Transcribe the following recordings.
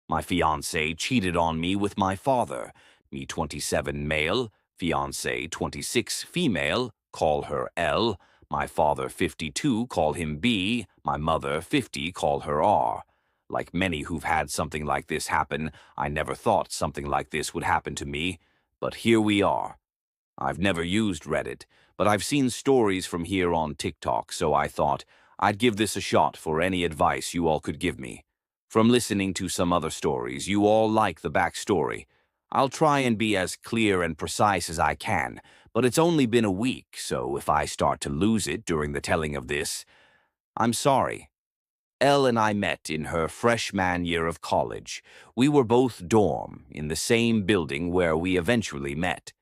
My fiancé cheated on me with my father. Me 27 male, fiancé 26 female, call her L. My father 52, call him B. My mother 50, call her R. Like many who've had something like this happen, I never thought something like this would happen to me. But here we are. I've never used Reddit, but I've seen stories from here on TikTok, so I thought I'd give this a shot for any advice you all could give me. From listening to some other stories, you all like the backstory. I'll try and be as clear and precise as I can, but it's only been a week, so if I start to lose it during the telling of this, I'm sorry. Elle and I met in her freshman year of college. We were both dorm in the same building where we eventually met.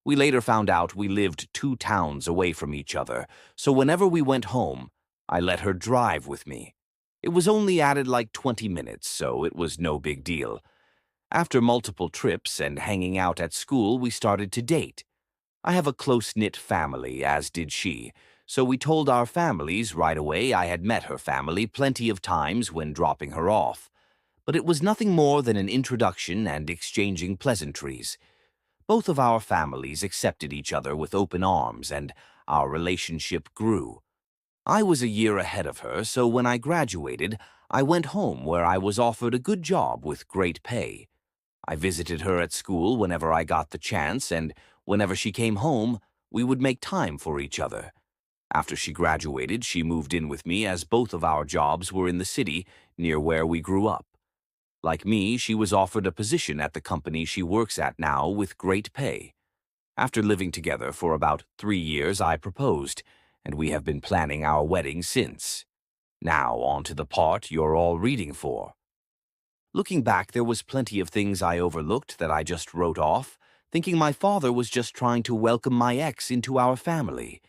We later found out we lived 2 towns away from each other, so whenever we went home, I let her drive with me. It was only added like 20 minutes, so it was no big deal. After multiple trips and hanging out at school, we started to date. I have a close-knit family, as did she, so we told our families right away I had met her family plenty of times when dropping her off. But it was nothing more than an introduction and exchanging pleasantries. Both of our families accepted each other with open arms, and our relationship grew. I was a year ahead of her, so when I graduated, I went home where I was offered a good job with great pay. I visited her at school whenever I got the chance, and whenever she came home, we would make time for each other. After she graduated, she moved in with me as both of our jobs were in the city near where we grew up. Like me, she was offered a position at the company she works at now with great pay. After living together for about 3 years, I proposed, and we have been planning our wedding since. Now on to the part you're all reading for. Looking back, there was plenty of things I overlooked that I just wrote off, thinking my father was just trying to welcome my ex into our family.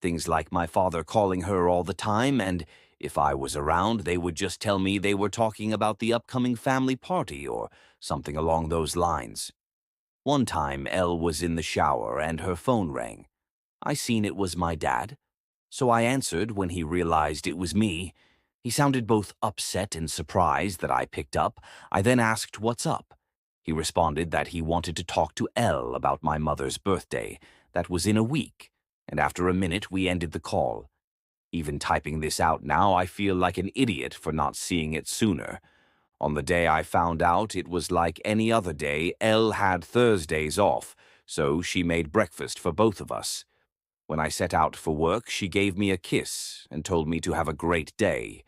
Things like my father calling her all the time, and if I was around, they would just tell me they were talking about the upcoming family party or something along those lines. One time, Elle was in the shower and her phone rang. I seen it was my dad, so I answered when he realized it was me. He sounded both upset and surprised that I picked up. I then asked what's up. He responded that he wanted to talk to Elle about my mother's birthday. That was in a week, and after a minute we ended the call. Even typing this out now, I feel like an idiot for not seeing it sooner. On the day I found out, it was like any other day. Elle had Thursdays off, so she made breakfast for both of us. When I set out for work, she gave me a kiss and told me to have a great day.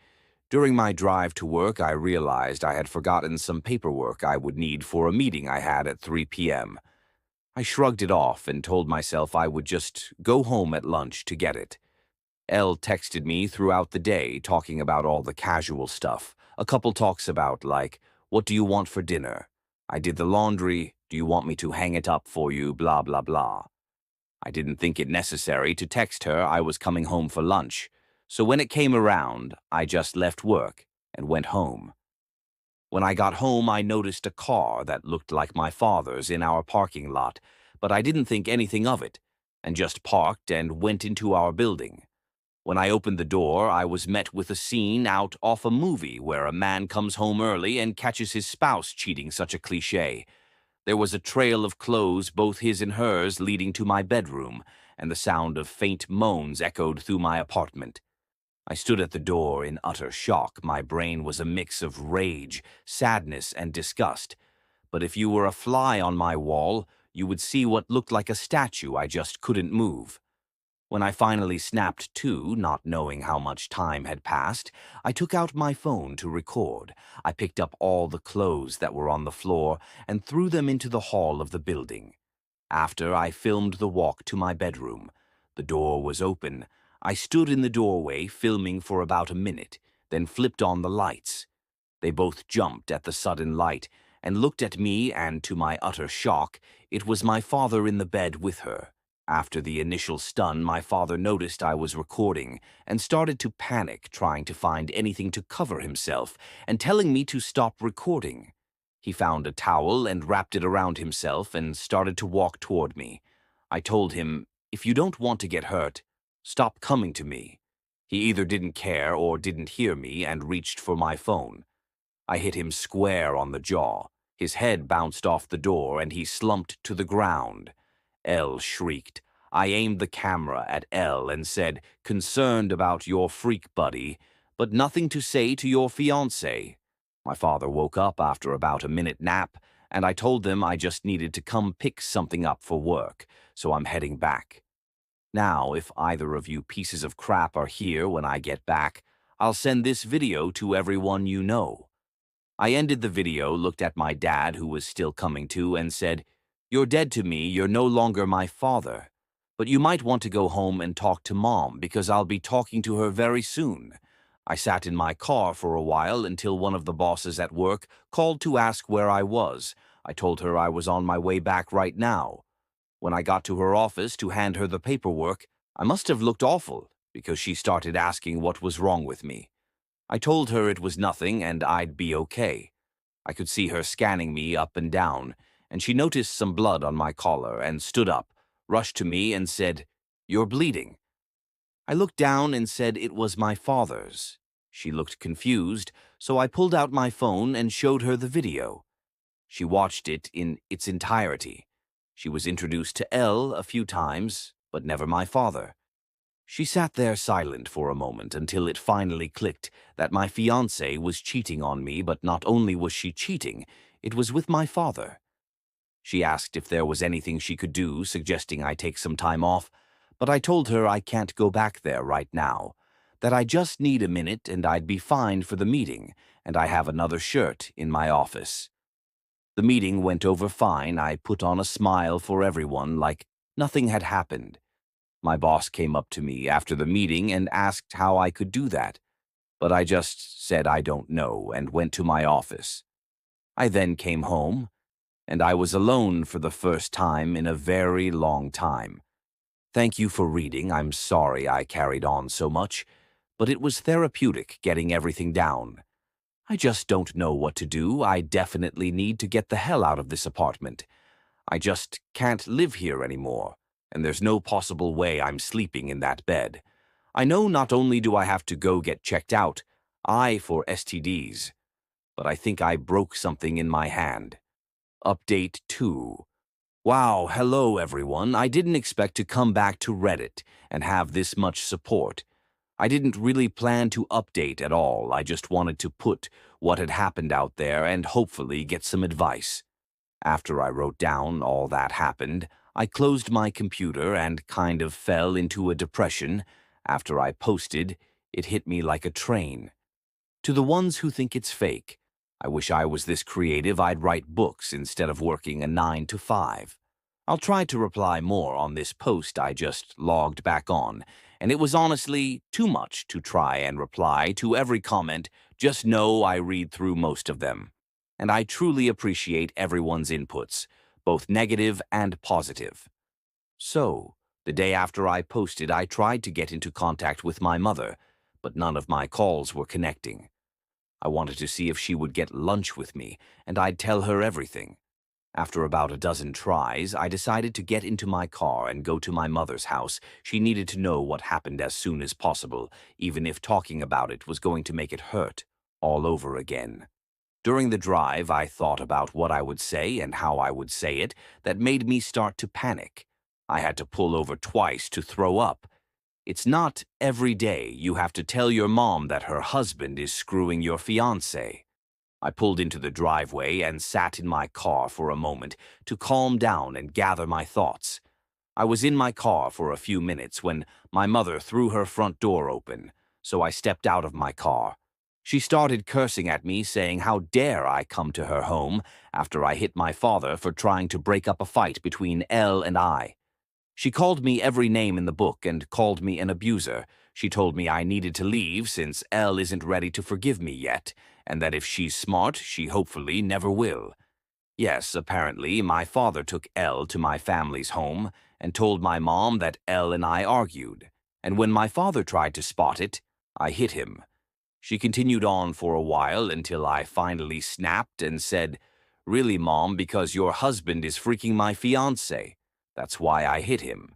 During my drive to work, I realized I had forgotten some paperwork I would need for a meeting I had at 3 p.m. I shrugged it off and told myself I would just go home at lunch to get it. Elle texted me throughout the day talking about all the casual stuff. A couple talks about, like, what do you want for dinner? I did the laundry. Do you want me to hang it up for you? Blah, blah, blah. I didn't think it necessary to text her I was coming home for lunch. So when it came around, I just left work and went home. When I got home, I noticed a car that looked like my father's in our parking lot, but I didn't think anything of it, and just parked and went into our building. When I opened the door, I was met with a scene out off a movie where a man comes home early and catches his spouse cheating, such a cliche. There was a trail of clothes, both his and hers, leading to my bedroom, and the sound of faint moans echoed through my apartment. I stood at the door in utter shock. My brain was a mix of rage, sadness, and disgust. But if you were a fly on my wall, you would see what looked like a statue I just couldn't move. When I finally snapped to, not knowing how much time had passed, I took out my phone to record. I picked up all the clothes that were on the floor and threw them into the hall of the building. After, I filmed the walk to my bedroom. The door was open. I stood in the doorway filming for about a minute, then flipped on the lights. They both jumped at the sudden light and looked at me, and to my utter shock, it was my father in the bed with her. After the initial stun, my father noticed I was recording and started to panic, trying to find anything to cover himself and telling me to stop recording. He found a towel and wrapped it around himself and started to walk toward me. I told him, "If you don't want to get hurt, stop coming to me." He either didn't care or didn't hear me and reached for my phone. I hit him square on the jaw. His head bounced off the door and he slumped to the ground. L shrieked. I aimed the camera at L and said, "Concerned about your freak buddy, but nothing to say to your fiancé." My father woke up after about a minute nap, and I told them I just needed to come pick something up for work, so I'm heading back. Now, if either of you pieces of crap are here when I get back, I'll send this video to everyone you know. I ended the video, looked at my dad, who was still coming to, and said, "You're dead to me, you're no longer my father. But you might want to go home and talk to Mom, because I'll be talking to her very soon." I sat in my car for a while until one of the bosses at work called to ask where I was. I told her I was on my way back right now. When I got to her office to hand her the paperwork, I must have looked awful, because she started asking what was wrong with me. I told her it was nothing and I'd be okay. I could see her scanning me up and down, and she noticed some blood on my collar and stood up, rushed to me and said, "You're bleeding." I looked down and said it was my father's. She looked confused, so I pulled out my phone and showed her the video. She watched it in its entirety. She was introduced to L a few times, but never my father. She sat there silent for a moment until it finally clicked that my fiancé was cheating on me, but not only was she cheating, it was with my father. She asked if there was anything she could do, suggesting I take some time off, but I told her I can't go back there right now, that I just need a minute and I'd be fine for the meeting, and I have another shirt in my office. The meeting went over fine. I put on a smile for everyone like nothing had happened. My boss came up to me after the meeting and asked how I could do that, but I just said I don't know and went to my office. I then came home, and I was alone for the first time in a very long time. Thank you for reading. I'm sorry I carried on so much, but it was therapeutic getting everything down. I just don't know what to do. I definitely need to get the hell out of this apartment. I just can't live here anymore, and there's no possible way I'm sleeping in that bed. I know not only do I have to go get checked out, I for STDs, but I think I broke something in my hand. Update 2. Wow, hello everyone. I didn't expect to come back to Reddit and have this much support. I didn't really plan to update at all. I just wanted to put what had happened out there and hopefully get some advice. After I wrote down all that happened, I closed my computer and kind of fell into a depression. After I posted, it hit me like a train. To the ones who think it's fake, I wish I was this creative. I'd write books instead of working a 9 to 5. I'll try to reply more on this post I just logged back on, and it was honestly too much to try and reply to every comment. Just know I read through most of them, and I truly appreciate everyone's inputs, both negative and positive. So, the day after I posted, I tried to get into contact with my mother, but none of my calls were connecting. I wanted to see if she would get lunch with me, and I'd tell her everything. After about a dozen tries, I decided to get into my car and go to my mother's house. She needed to know what happened as soon as possible, even if talking about it was going to make it hurt all over again. During the drive, I thought about what I would say and how I would say it. That made me start to panic. I had to pull over twice to throw up. It's not every day you have to tell your mom that her husband is screwing your fiancé. I pulled into the driveway and sat in my car for a moment to calm down and gather my thoughts. I was in my car for a few minutes when my mother threw her front door open, so I stepped out of my car. She started cursing at me, saying how dare I come to her home after I hit my father for trying to break up a fight between L and I. She called me every name in the book and called me an abuser. She told me I needed to leave since Elle isn't ready to forgive me yet, and that if she's smart, she hopefully never will. Yes, apparently, my father took Elle to my family's home and told my mom that Elle and I argued, and when my father tried to spot it, I hit him. She continued on for a while until I finally snapped and said, "Really, Mom, because your husband is freaking my fiancé. That's why I hit him.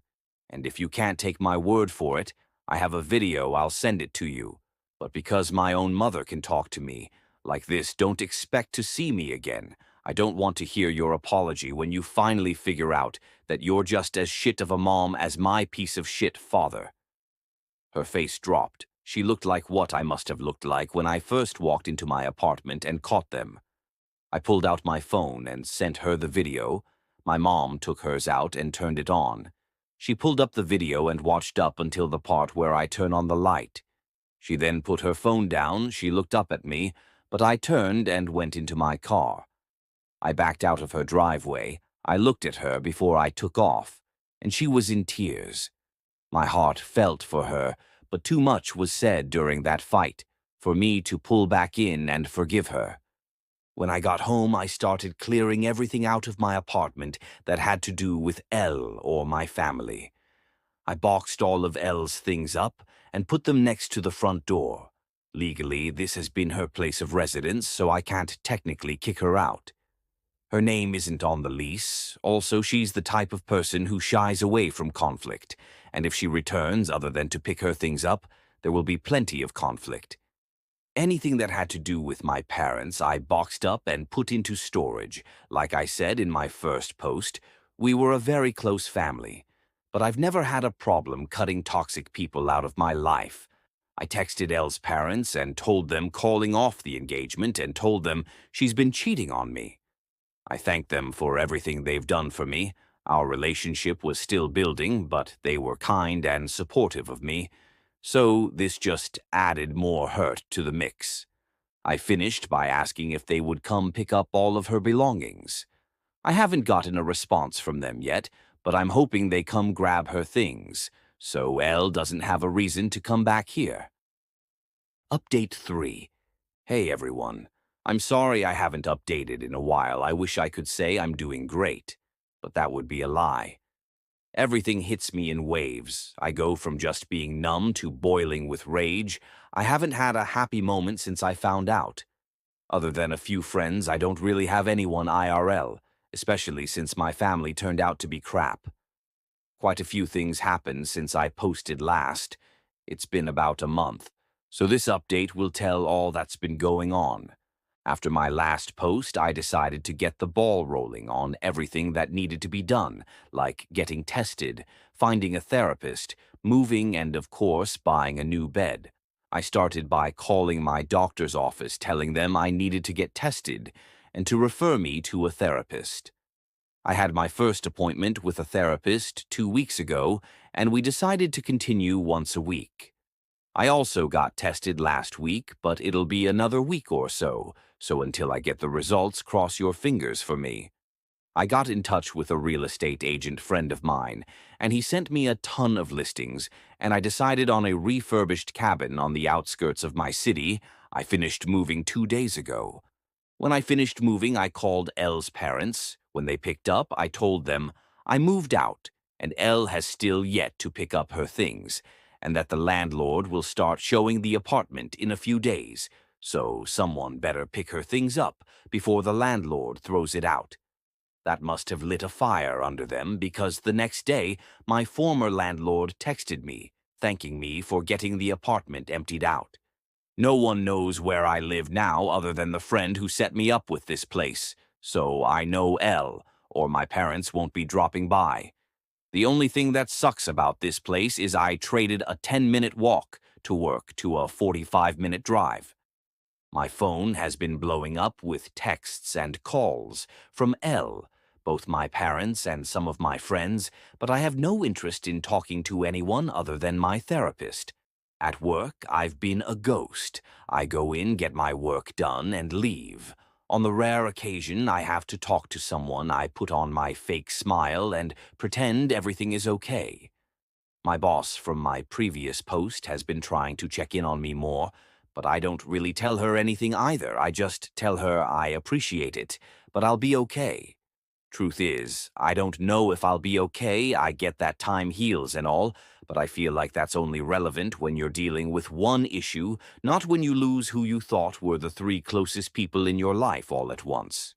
And if you can't take my word for it, I have a video, I'll send it to you. But because my own mother can talk to me, Like this, don't expect to see me again. I don't want to hear your apology when you finally figure out that you're just as shit of a mom as my piece of shit father." Her face dropped. She looked like what I must have looked like when I first walked into my apartment and caught them. I pulled out my phone and sent her the video. My mom took hers out and turned it on. She pulled up the video and watched up until the part where I turn on the light. She then put her phone down. She looked up at me, but I turned and went into my car. I backed out of her driveway. I looked at her before I took off, and she was in tears. My heart felt for her, but too much was said during that fight for me to pull back in and forgive her. When I got home, I started clearing everything out of my apartment that had to do with Elle or my family. I boxed all of Elle's things up and put them next to the front door. Legally, this has been her place of residence, so I can't technically kick her out. Her name isn't on the lease. Also, she's the type of person who shies away from conflict, and if she returns other than to pick her things up, there will be plenty of conflict. Anything that had to do with my parents, I boxed up and put into storage. Like I said in my first post, we were a very close family. But I've never had a problem cutting toxic people out of my life. I texted Elle's parents and told them calling off the engagement and told them she's been cheating on me. I thanked them for everything they've done for me. Our relationship was still building, but they were kind and supportive of me. So this just added more hurt to the mix. I finished by asking if they would come pick up all of her belongings. I haven't gotten a response from them yet, but I'm hoping they come grab her things, so Elle doesn't have a reason to come back here. Update 3. Hey everyone. I'm sorry I haven't updated in a while. I wish I could say I'm doing great, but that would be a lie. Everything hits me in waves. I go from just being numb to boiling with rage. I haven't had a happy moment since I found out. Other than a few friends, I don't really have anyone IRL, especially since my family turned out to be crap. Quite a few things happened since I posted last. It's been about a month, so this update will tell all that's been going on. After my last post, I decided to get the ball rolling on everything that needed to be done, like getting tested, finding a therapist, moving, and of course, buying a new bed. I started by calling my doctor's office, telling them I needed to get tested and to refer me to a therapist. I had my first appointment with a therapist 2 weeks ago, and we decided to continue once a week. I also got tested last week, but it'll be another week or so until I get the results, cross your fingers for me. I got in touch with a real estate agent friend of mine, and he sent me a ton of listings, and I decided on a refurbished cabin on the outskirts of my city. I finished moving 2 days ago. When I finished moving, I called Elle's parents. When they picked up, I told them I moved out, and Elle has still yet to pick up her things, and that the landlord will start showing the apartment in a few days, so someone better pick her things up before the landlord throws it out. That must have lit a fire under them, because the next day my former landlord texted me, thanking me for getting the apartment emptied out. No one knows where I live now other than the friend who set me up with this place, so I know Elle, or my parents won't be dropping by. The only thing that sucks about this place is I traded a 10-minute walk to work to a 45-minute drive. My phone has been blowing up with texts and calls from Elle, both my parents and some of my friends, but I have no interest in talking to anyone other than my therapist. At work, I've been a ghost. I go in, get my work done, and leave. On the rare occasion I have to talk to someone, I put on my fake smile and pretend everything is okay. My boss from my previous post has been trying to check in on me more, but I don't really tell her anything either. I just tell her I appreciate it, but I'll be okay. Truth is, I don't know if I'll be okay. I get that time heals and all, but I feel like that's only relevant when you're dealing with one issue, not when you lose who you thought were the 3 closest people in your life all at once.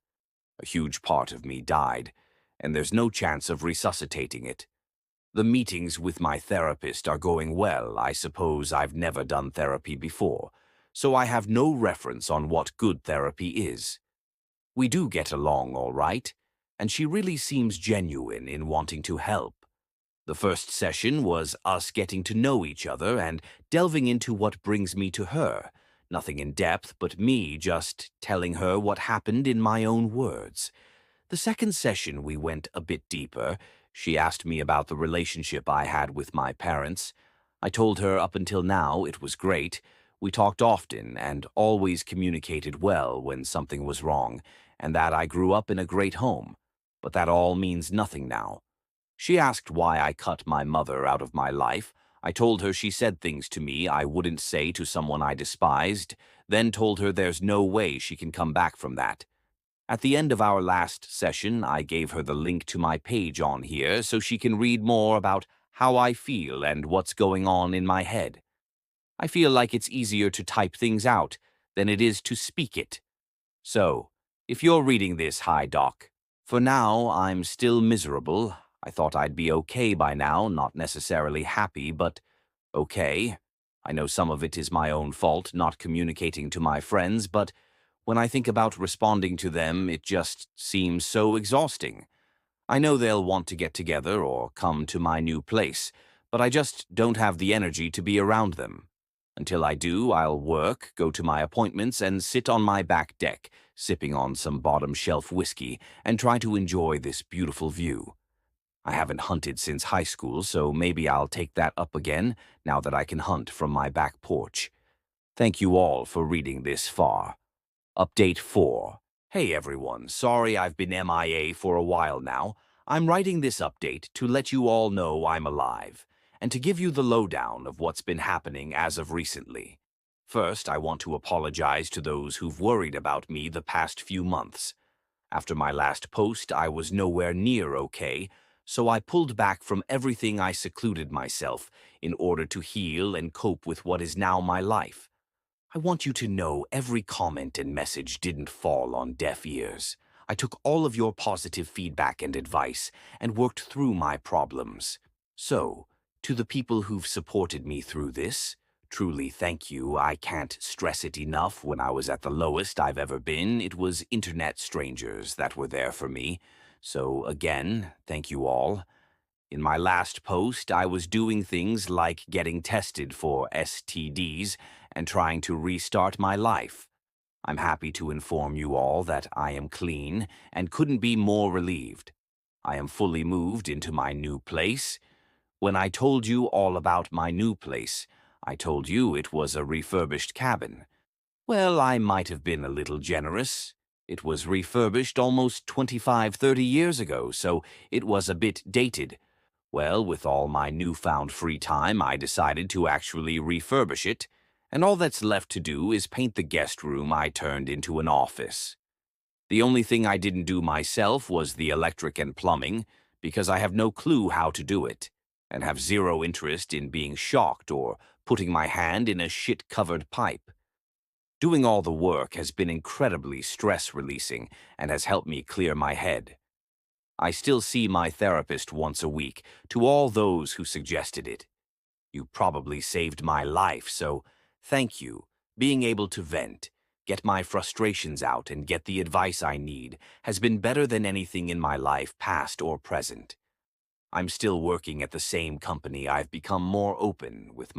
A huge part of me died, and there's no chance of resuscitating it. The meetings with my therapist are going well. I suppose I've never done therapy before, so I have no reference on what good therapy is. We do get along all right, and she really seems genuine in wanting to help. The first session was us getting to know each other and delving into what brings me to her. Nothing in depth, but me just telling her what happened in my own words. The second session we went a bit deeper. She asked me about the relationship I had with my parents. I told her up until now it was great. We talked often and always communicated well when something was wrong, and that I grew up in a great home. But that all means nothing now. She asked why I cut my mother out of my life. I told her she said things to me I wouldn't say to someone I despised, then told her there's no way she can come back from that. At the end of our last session, I gave her the link to my page on here so she can read more about how I feel and what's going on in my head. I feel like it's easier to type things out than it is to speak it. So, if you're reading this, hi doc. For now, I'm still miserable. I thought I'd be okay by now, not necessarily happy, but okay. I know some of it is my own fault, not communicating to my friends, but when I think about responding to them, it just seems so exhausting. I know they'll want to get together or come to my new place, but I just don't have the energy to be around them. Until I do, I'll work, go to my appointments, and sit on my back deck, sipping on some bottom-shelf whiskey, and try to enjoy this beautiful view. I haven't hunted since high school, so maybe I'll take that up again, now that I can hunt from my back porch. Thank you all for reading this far. Update 4. Hey everyone, sorry I've been MIA for a while now. I'm writing this update to let you all know I'm alive, and to give you the lowdown of what's been happening as of recently. First, I want to apologize to those who've worried about me the past few months. After my last post, I was nowhere near okay, so I pulled back from everything. I secluded myself in order to heal and cope with what is now my life. I want you to know every comment and message didn't fall on deaf ears. I took all of your positive feedback and advice and worked through my problems. So, to the people who've supported me through this, truly thank you. I can't stress it enough. When I was at the lowest I've ever been, it was internet strangers that were there for me. So again, thank you all. In my last post, I was doing things like getting tested for STDs and trying to restart my life. I'm happy to inform you all that I am clean and couldn't be more relieved. I am fully moved into my new place. When I told you all about my new place, I told you it was a refurbished cabin. Well, I might have been a little generous. It was refurbished almost 25-30 years ago, so it was a bit dated. Well, with all my newfound free time, I decided to actually refurbish it, and all that's left to do is paint the guest room I turned into an office. The only thing I didn't do myself was the electric and plumbing, because I have no clue how to do it, and have zero interest in being shocked or putting my hand in a shit-covered pipe. Doing all the work has been incredibly stress-releasing and has helped me clear my head. I still see my therapist once a week, to all those who suggested it. You probably saved my life, so thank you. Being able to vent, get my frustrations out, and get the advice I need has been better than anything in my life, past or present. I'm still working at the same company. I've become more open with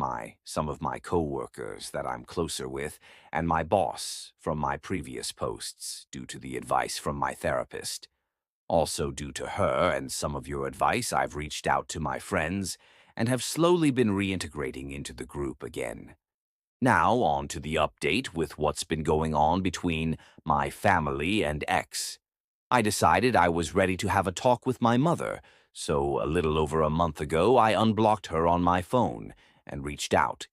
some of my co-workers that I'm closer with, and my boss from my previous posts, due to the advice from my therapist. Also due to her and some of your advice, I've reached out to my friends and have slowly been reintegrating into the group again. Now on to the update with what's been going on between my family and ex. I decided I was ready to have a talk with my mother, so a little over a month ago I unblocked her on my phone and reached out.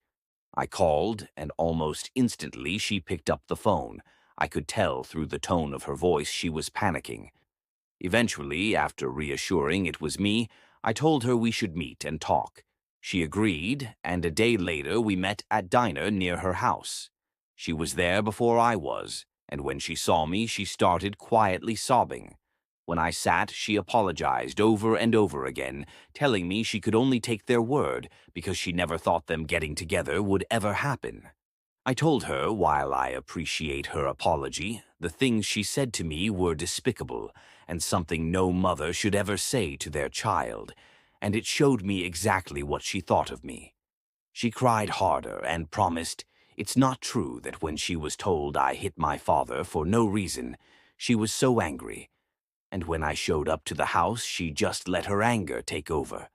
I called, and almost instantly she picked up the phone. I could tell through the tone of her voice she was panicking. Eventually, after reassuring it was me, I told her we should meet and talk. She agreed, and a day later we met at diner near her house. She was there before I was, and when she saw me, she started quietly sobbing. When I sat, she apologized over and over again, telling me she could only take their word because she never thought them getting together would ever happen. I told her, while I appreciate her apology, the things she said to me were despicable and something no mother should ever say to their child, and it showed me exactly what she thought of me. She cried harder and promised it's not true that when she was told I hit my father for no reason, she was so angry, and when I showed up to the house, she just let her anger take over.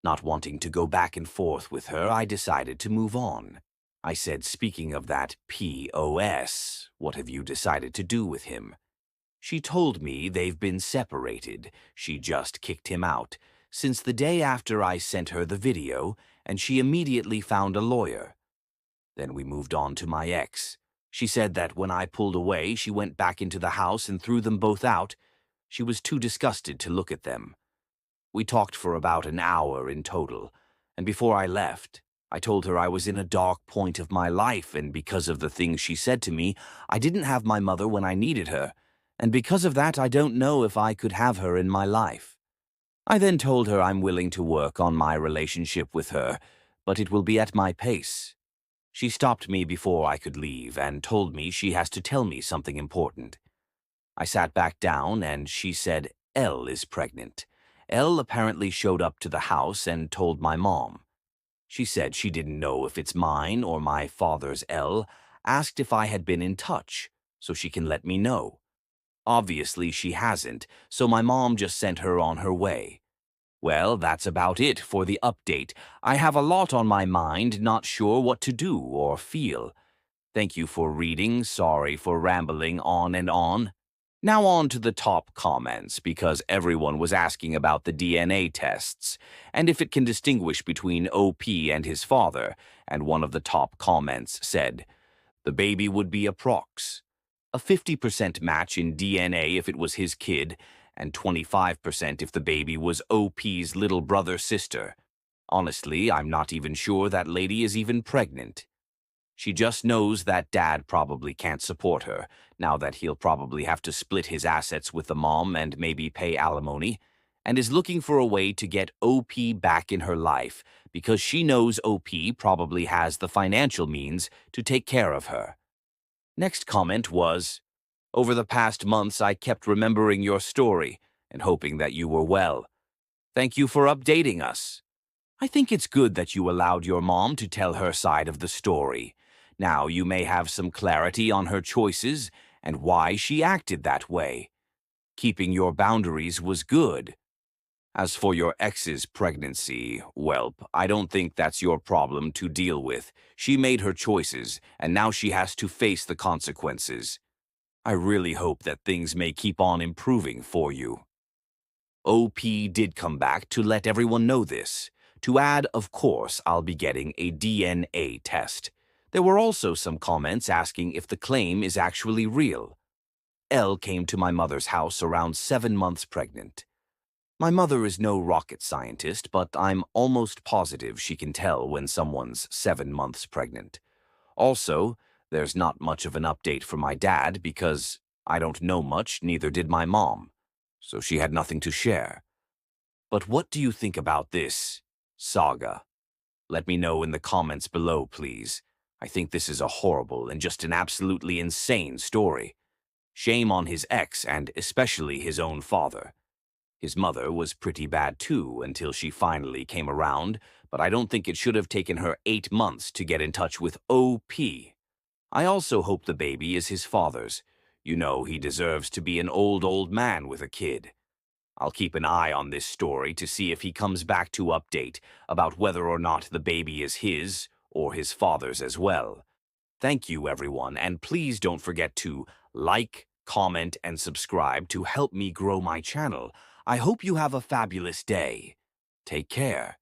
Not wanting to go back and forth with her, I decided to move on. I said, speaking of that POS, what have you decided to do with him? She told me they've been separated. She just kicked him out, since the day after I sent her the video, and she immediately found a lawyer. Then we moved on to my ex. She said that when I pulled away, she went back into the house and threw them both out. She was too disgusted to look at them. We talked for about an hour in total, and before I left, I told her I was in a dark point of my life, and because of the things she said to me, I didn't have my mother when I needed her, and because of that, I don't know if I could have her in my life. I then told her I'm willing to work on my relationship with her, but it will be at my pace. She stopped me before I could leave and told me she has to tell me something important. I sat back down and she said Elle is pregnant. Elle apparently showed up to the house and told my mom. She said she didn't know if it's mine or my father's Elle, asked if I had been in touch, so she can let me know. Obviously she hasn't, so my mom just sent her on her way. Well, that's about it for the update. I have a lot on my mind, not sure what to do or feel. Thank you for reading, sorry for rambling on and on. Now on to the top comments, because everyone was asking about the DNA tests, and if it can distinguish between OP and his father, and one of the top comments said, the baby would be a prox. A 50% match in DNA if it was his kid, and 25% if the baby was OP's little brother-sister. Honestly, I'm not even sure that lady is even pregnant. She just knows that dad probably can't support her, now that he'll probably have to split his assets with the mom and maybe pay alimony, and is looking for a way to get OP back in her life because she knows OP probably has the financial means to take care of her. Next comment was, over the past months I kept remembering your story and hoping that you were well. Thank you for updating us. I think it's good that you allowed your mom to tell her side of the story. Now you may have some clarity on her choices and why she acted that way. Keeping your boundaries was good. As for your ex's pregnancy, welp, I don't think that's your problem to deal with. She made her choices, and now she has to face the consequences. I really hope that things may keep on improving for you. OP did come back to let everyone know this. To add, of course, I'll be getting a DNA test. There were also some comments asking if the claim is actually real. Elle came to my mother's house around 7 months pregnant. My mother is no rocket scientist, but I'm almost positive she can tell when someone's 7 months pregnant. Also, there's not much of an update for my dad because I don't know much, neither did my mom, so she had nothing to share. But what do you think about this saga? Let me know in the comments below, please. I think this is a horrible and just an absolutely insane story. Shame on his ex and especially his own father. His mother was pretty bad too until she finally came around, but I don't think it should have taken her 8 months to get in touch with OP. I also hope the baby is his father's. You know he deserves to be an old man with a kid. I'll keep an eye on this story to see if he comes back to update about whether or not the baby is his or his father's as well. Thank you, everyone, and please don't forget to like, comment, and subscribe to help me grow my channel. I hope you have a fabulous day. Take care.